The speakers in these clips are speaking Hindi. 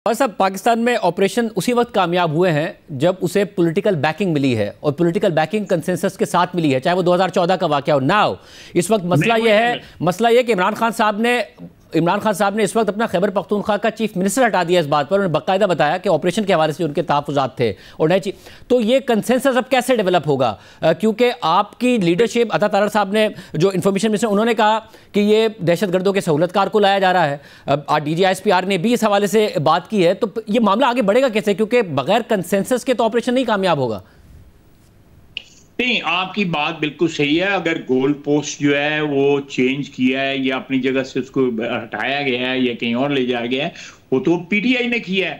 और सब पाकिस्तान में ऑपरेशन उसी वक्त कामयाब हुए हैं जब उसे पॉलिटिकल बैकिंग मिली है और पॉलिटिकल बैकिंग कंसेंसस के साथ मिली है, चाहे वो 2014 का वाकया हो। नाउ इस वक्त मसला ये है कि इमरान खान साहब ने इस वक्त अपना खैबर पख्तूनख्वा का चीफ मिनिस्टर हटा दिया। इस बात पर उन्होंने बाकायदा बताया कि ऑपरेशन के हवाले से उनके तहफ़्फ़ुज़ात थे और नए चीज। तो ये कंसेंसस अब कैसे डेवलप होगा, क्योंकि आपकी लीडरशिप अता तारड़ साहब ने जो इन्फॉर्मेशन मिनिस्टर उन्होंने कहा कि ये दहशतगर्दों के सहूलतकार को लाया जा रहा है। DGISPR ने भी इस हवाले से बात की है। तो ये मामला आगे बढ़ेगा कैसे, क्योंकि बगैर कंसेंसस के तो ऑपरेशन नहीं कामयाब होगा। नहीं, आपकी बात बिल्कुल सही है। अगर गोल पोस्ट जो है वो चेंज किया है या अपनी जगह से उसको हटाया गया है या कहीं और ले जाया गया है, वो तो PTI ने किया है।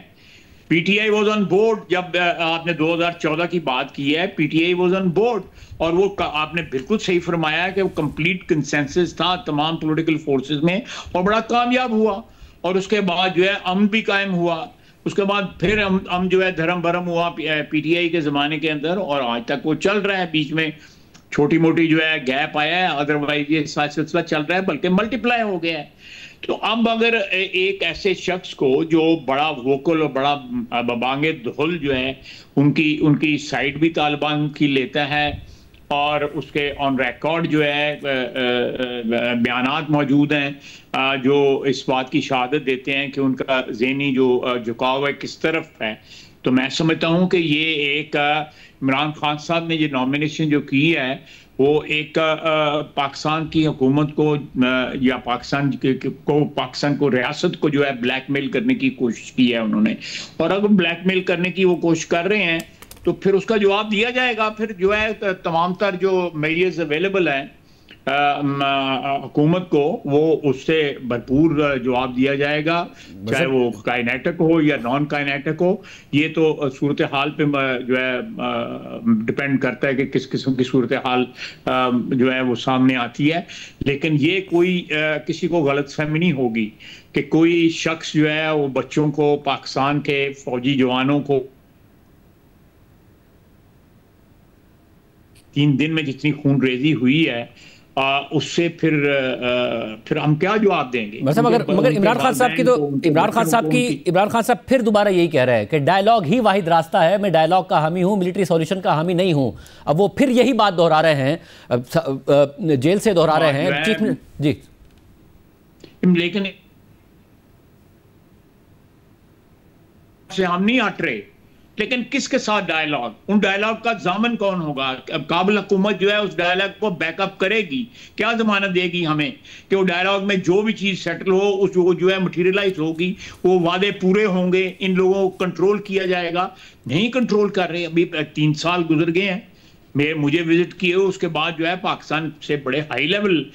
PTI was on board. जब आपने 2014 की बात की है, PTI वॉज ऑन बोर्ड और वो आपने बिल्कुल सही फरमाया कि वो कंप्लीट कंसेंसस था तमाम पॉलिटिकल फोर्सेस में और बड़ा कामयाब हुआ। और उसके बाद जो है अमन भी कायम हुआ। उसके बाद फिर हम जो है धर्म भरम हुआ PTI के ज़माने के अंदर और आज तक वो चल रहा है। बीच में छोटी मोटी जो है गैप आया है, अदरवाइज ये सिलसिला चल रहा है, बल्कि मल्टीप्लाई हो गया है। तो अब अगर एक ऐसे शख्स को जो बड़ा वोकल और बड़ा बबांगे धुल जो है उनकी साइड भी तालिबान की लेता है और उसके ऑन रिकॉर्ड जो है बयानात मौजूद हैं जो इस बात की शहादत देते हैं कि उनका ज़हनी जो झुकाव है किस तरफ है, तो मैं समझता हूं कि ये एक इमरान खान साहब ने ये नॉमिनेशन जो की है वो एक पाकिस्तान की हुकूमत को या पाकिस्तान को रियासत को जो है ब्लैकमेल करने की कोशिश की है उन्होंने। और अगर ब्लैकमेल करने की वो कोशिश कर रहे हैं तो फिर उसका जवाब दिया जाएगा। फिर जो है तमाम तर जो मेजर्स अवेलेबल हैं हुकूमत को, वो उससे भरपूर जवाब दिया जाएगा, चाहे वो काइनेटिक हो या नॉन काइनेटिक हो। ये तो सूरत हाल पे जो है डिपेंड करता है कि किस किस्म की सूरत हाल जो है वो सामने आती है। लेकिन ये कोई किसी को गलतफहमी नहीं होगी कि कोई शख्स जो है वो बच्चों को, पाकिस्तान के फौजी जवानों को 3 दिन में जितनी खूनरेजी हुई है उससे फिर हम क्या जवाब देंगे। मतलब मगर इमरान खान साहब की तो इमरान खान साहब फिर दोबारा यही कह रहे हैं कि डायलॉग ही वाहिद रास्ता है, मैं डायलॉग का हामी हूं, मिलिट्री सॉल्यूशन का हामी नहीं हूं। अब वो फिर यही बात दोहरा रहे हैं, जेल से दोहरा रहे हैं चीफ जी। लेकिन से हम नहीं हट रहे, लेकिन किसके साथ डायलॉग, उन डायलॉग का ज़ामन कौन होगा। अब काबिल हुकूमत जो है उस डायलॉग को बैकअप करेगी, क्या जमानत देगी हमें कि वो डायलॉग में जो भी चीज़ सेटल हो उस जो है मटीरियलाइज होगी, वो वादे पूरे होंगे, इन लोगों को कंट्रोल किया जाएगा। नहीं कंट्रोल कर रहे। अभी 3 साल गुजर गए हैं, मुझे विजिट किए, उसके बाद जो है पाकिस्तान से बड़े हाई लेवल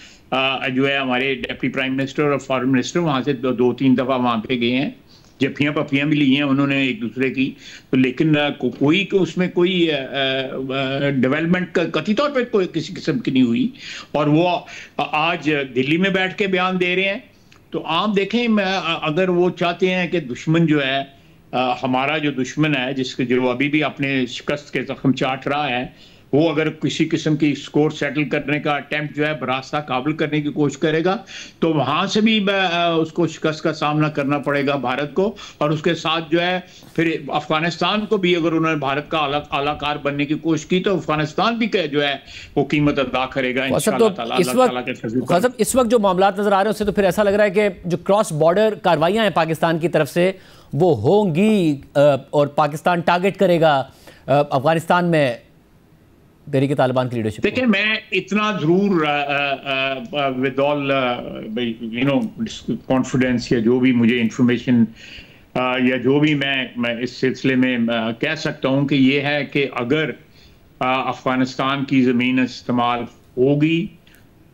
जो है हमारे डिप्टी प्राइम मिनिस्टर और फॉरेन मिनिस्टर वहाँ से 2-3 दफ़ा वहाँ पे गए हैं, जफ्फियाँ पफियाँ भी ली हैं उन्होंने एक दूसरे की। तो लेकिन कोई उसमें कोई डेवलपमेंट कथित तौर पे कोई किसी किस्म की नहीं हुई। और वो आज दिल्ली में बैठ के बयान दे रहे हैं। तो आप देखें, अगर वो चाहते हैं कि दुश्मन जो है हमारा जो दुश्मन है जिसके जो अभी भी अपने शिकस्त के जख्म चाट रहा है, वो अगर किसी किस्म की स्कोर सेटल करने का अटेम्प्ट जो है बरास्ता काबुल करने की कोशिश करेगा तो वहां से भी उसको शिकस्त का सामना करना पड़ेगा भारत को। और उसके साथ जो है फिर अफगानिस्तान को भी, अगर उन्होंने भारत का आलाकार बनने की कोशिश की तो अफगानिस्तान भी जो है वो कीमत अदा करेगा इंशाअल्लाह। इस वक्त जो मामला नजर आ रहे हैं उससे तो फिर ऐसा लग रहा है कि जो क्रॉस बॉर्डर कार्रवाइयां हैं पाकिस्तान की तरफ से वो होंगी और पाकिस्तान टारगेट करेगा अफगानिस्तान में तहरीक तालिबान की लीडरशिप। देखिए, मैं इतना जरूर विद ऑल कॉन्फिडेंस या जो भी मुझे इंफॉर्मेशन या जो भी मैं इस सिलसिले में कह सकता हूं कि ये है कि अगर अफगानिस्तान की ज़मीन इस्तेमाल होगी,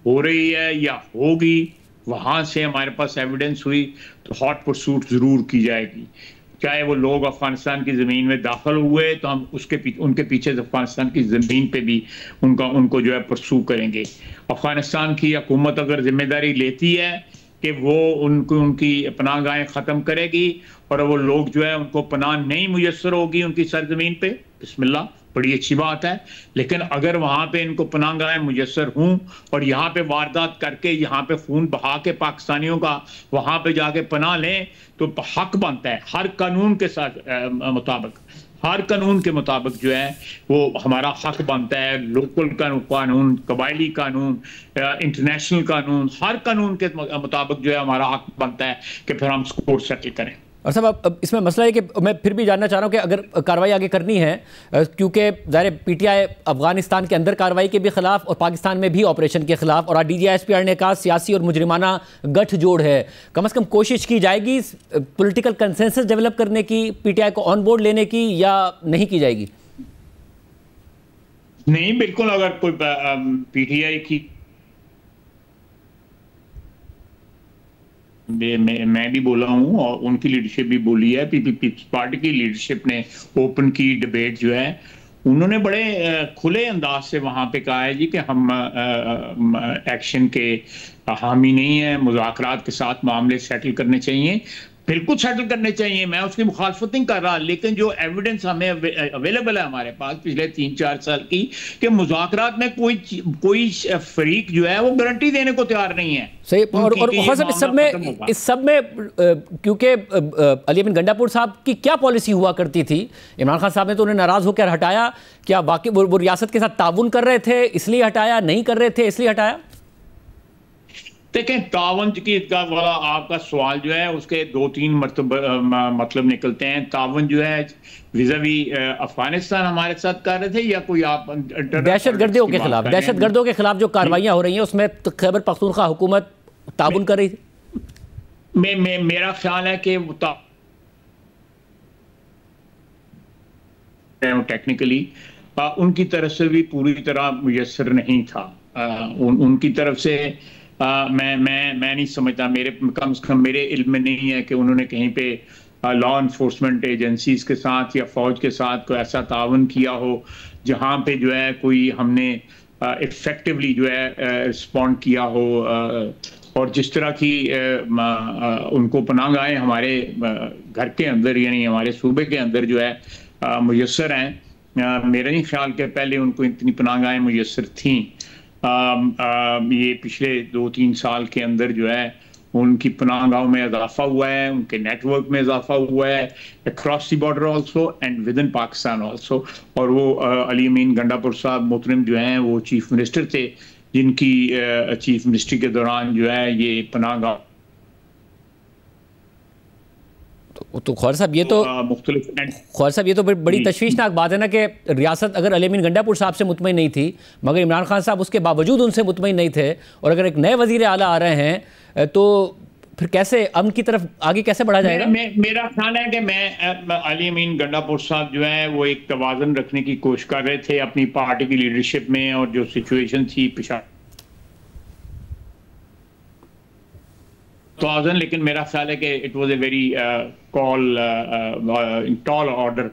हो रही है या होगी, वहाँ से हमारे पास एविडेंस हुई तो हॉट परसूट ज़रूर की जाएगी। चाहे वो लोग अफगानिस्तान की ज़मीन में दाखिल हुए तो हम उनके पीछे अफगानिस्तान की ज़मीन पे भी उनको जो है परसू करेंगे। अफगानिस्तान की हुकूमत अगर जिम्मेदारी लेती है कि वो उनकी पनाहगाहें ख़त्म करेगी और वो लोग जो है उनको पनाह नहीं मुयस्सर होगी उनकी सरजमीन पे, बिस्मिल्लाह, बड़ी अच्छी बात है, लेकिन अगर वहां पे इनको पनाहगाहें मुयस्सर हों और यहाँ पे वारदात करके यहाँ पे खून बहा के पाकिस्तानियों का वहां पे जाके पनाह लें, तो हक बनता है हर कानून के साथ मुताबिक, हर कानून के मुताबिक जो है वो हमारा हक बनता है। लोकल कानून, कबायली कानून, इंटरनेशनल कानून, हर कानून के मुताबिक जो है हमारा हक बनता है कि फिर हम स्कोर सेटल करें। और साहब अब इसमें मसला है कि मैं फिर भी जानना चाह रहा हूं कि अगर कार्रवाई आगे करनी है, क्योंकि ज़ाहिर पीटीआई अफगानिस्तान के अंदर कार्रवाई के भी खिलाफ और पाकिस्तान में भी ऑपरेशन के खिलाफ, और DGISPR ने कहा सियासी और मुजरिमाना गठजोड़ है, कम से कम कोशिश की जाएगी पॉलिटिकल कंसेंसस डेवलप करने की, पीटीआई को ऑन बोर्ड लेने की, या नहीं की जाएगी? नहीं, बिल्कुल, अगर कोई पीटीआई की मैं भी बोला हूं और उनकी लीडरशिप भी बोली है, पीपल्स पार्टी की लीडरशिप ने ओपन की डिबेट जो है, उन्होंने बड़े खुले अंदाज से वहां पे कहा है जी कि हम एक्शन के हामी नहीं है, मुज़ाकरात के साथ मामले सेटल करने चाहिए, बिल्कुल सेटल करने चाहिए, मैं उसकी मुखालफत नहीं कर रहा, लेकिन जो एविडेंस हमें अवेलेबल है हमारे पास पिछले 3-4 साल की, कि मुज़ाकरात में कोई फरीक जो है वो गारंटी देने को तैयार नहीं है। सही। और इस सब में क्योंकि अली अमीन गंडापुर साहब की क्या पॉलिसी हुआ करती थी? इमरान खान साहब ने तो उन्हें नाराज होकर हटाया, क्या वाकई वो रियासत के साथ ताउन कर रहे थे इसलिए हटाया, नहीं कर रहे थे इसलिए हटाया? देखें, तावन की वाला आपका सवाल जो है उसके 2-3 मतलब निकलते हैं। तावन जो है विज़ावी अफगानिस्तान हमारे साथ कर रहे थे, या कोई आप दहशतगर्दियों के खिलाफ जो कार्रवाइयां हो रही हैं उसमें खैबर पख्तूनख्वा हुकूमत ताउन कर रही थी? मेरा ख्याल है कि टेक्निकली उनकी तरफ से भी पूरी तरह मुयस्सर नहीं था। उनकी तरफ से मैं नहीं समझता, कम से कम मेरे इल्म में नहीं है कि उन्होंने कहीं पे लॉ इन्फोर्समेंट एजेंसीज के साथ या फौज के साथ कोई ऐसा ताउन किया हो जहां पे जो है कोई हमने इफेक्टिवली जो है रिस्पॉन्ड किया हो, और जिस तरह की उनको पनाहगाहें हमारे घर के अंदर यानी हमारे सूबे के अंदर जो है मुयस्सर हैं, मेरा नहीं ख्याल कि पहले उनको इतनी पनाहगाहें मुयस्सर थीं। ये पिछले 2-3 साल के अंदर जो है उनकी पनाहगाहों में इजाफा हुआ है, उनके नेटवर्क में इजाफा हुआ है, across the border also and with in Pakistan also. और वो अली अमीन गंडापुर साहब मोहतरम जो हैं वो चीफ मिनिस्टर थे, जिनकी चीफ मिनिस्ट्री के दौरान जो है ये पनाहगाह तो ख्वार साहब ये तो बड़ी तशवीशनाक बात है ना कि रियासत अगर अली अमीन गंडापुर साहब से मुतमईन नहीं थी, मगर इमरान खान साहब उसके बावजूद उनसे मुतमईन नहीं थे, और अगर एक नए वजीर आला आ रहे हैं तो फिर कैसे अमन की तरफ आगे कैसे बढ़ा जाएगा? मेरा ख्याल है कि अली अमीन गंडापुर साहब जो है वो एक तवाज़ुन रखने की कोशिश कर रहे थे अपनी पार्टी की लीडरशिप में, और जो सिचुएशन थी लेकिन मेरा ख्याल है कि it was a very tall order